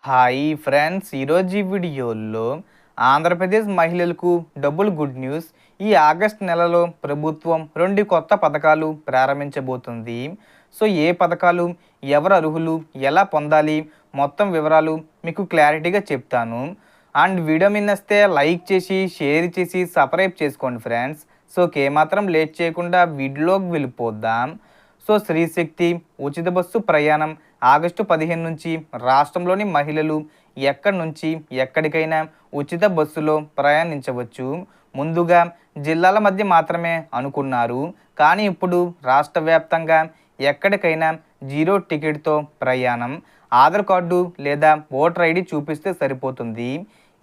Hi friends, ఈరోజు ఈ వీడియోలో ఆంధ్రప్రదేశ్ మహిళలకు డబుల్ గుడ్ న్యూస్. ఈ ఆగస్ట్ నెలలో ప్రభుత్వం 2 కొత్త పథకాలు ప్రారంభించబోతుంది. సో ఏ పథకాలు, ఎవరు అర్హులు, ఎలా పొందాలి, మొత్తం వివరాలు మీకు క్లారిటీగా చెప్తాను. అండ్ వీడియో మీద నచ్చితే లైక్ చేసి, షేర్ చేసి, సబ్స్క్రైబ్ చేసుకోండి ఫ్రెండ్స్. సో ఏమాత్రం లేట్ చేయకుండా వీడియోలోకి వెళ్ళిపోద్దాం. సో శ్రీశక్తి ఉచిత బస్సు ప్రయాణం ఆగస్టు 15 నుంచి రాష్ట్రంలోని మహిళలు ఎక్కడి నుంచి ఎక్కడికైనా ఉచిత బస్సులో ప్రయాణించవచ్చు. ముందుగా జిల్లాల మధ్య మాత్రమే అనుకున్నారు, కానీ ఇప్పుడు రాష్ట్ర వ్యాప్తంగా ఎక్కడికైనా జీరో టికెట్తో ప్రయాణం. ఆధార్ కార్డు లేదా ఓటర్ ఐడి చూపిస్తే సరిపోతుంది.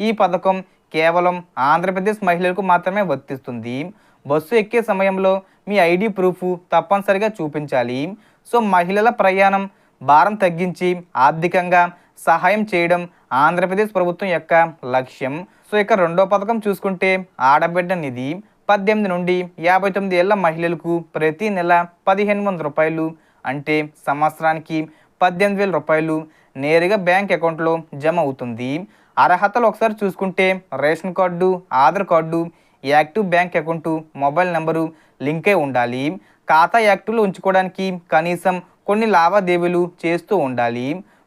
ఈ పథకం కేవలం ఆంధ్రప్రదేశ్ మహిళలకు మాత్రమే వర్తిస్తుంది. బస్సు ఎక్కే సమయంలో మీ ఐడి ప్రూఫ్ తప్పనిసరిగా చూపించాలి. సో మహిళల ప్రయాణం భారం తగ్గించి ఆర్థికంగా సహాయం చేయడం ఆంధ్రప్రదేశ్ ప్రభుత్వం యొక్క లక్ష్యం. సో ఇక రెండో పథకం చూసుకుంటే ఆడబిడ్డ నిధి. 18 నుండి 59 ఏళ్ల మహిళలకు ప్రతి నెల 1500 రూపాయలు, అంటే సంవత్సరానికి 18,000 రూపాయలు నేరుగా బ్యాంక్ అకౌంట్లో జమ అవుతుంది. అర్హతలు ఒకసారి చూసుకుంటే ration card, Aadhaar card, active bank account, mobile number లింకే ఉండాలి. ఖాతా యాక్టివ్లో ఉంచుకోవడానికి కనీసం కొన్ని లావాదేవీలు చేస్తూ ఉండాలి.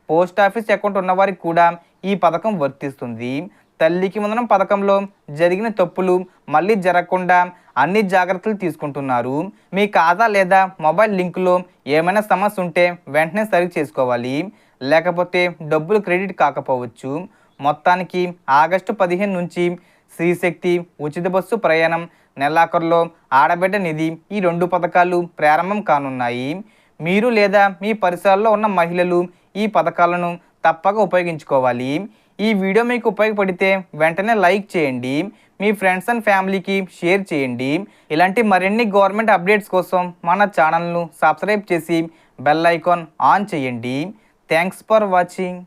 పోస్ట్ ఆఫీస్ అకౌంట్ ఉన్నవారికి కూడా ఈ పథకం వర్తిస్తుంది. తల్లికి వందనం పథకంలో జరిగిన తప్పులు మళ్ళీ జరగకుండా అన్ని జాగ్రత్తలు తీసుకుంటున్నారు. మీ ఖాతా లేదా మొబైల్ లింకులో ఏమైనా సమస్య ఉంటే వెంటనే సరి చేసుకోవాలి, లేకపోతే డబ్బులు క్రెడిట్ కాకపోవచ్చు. మొత్తానికి ఆగస్టు 15 నుంచి శ్రీశక్తి ఉచిత బస్సు ప్రయాణం, నెలాఖరులో ఆడబిడ్డ నిధి, ఈ 2 పథకాలు ప్రారంభం కానున్నాయి. మీరు లేదా మీ పరిసరాల్లో ఉన్న మహిళలు ఈ పథకాలను తప్పక ఉపయోగించుకోవాలి. ఈ వీడియో మీకు ఉపయోగపడితే వెంటనే లైక్ చేయండి, మీ ఫ్రెండ్స్ అండ్ ఫ్యామిలీకి షేర్ చేయండి. ఇలాంటి మరిన్ని గవర్నమెంట్ అప్డేట్స్ కోసం మన ఛానల్ను సబ్స్క్రైబ్ చేసి బెల్ ఐకాన్ ఆన్ చేయండి. Thanks for watching.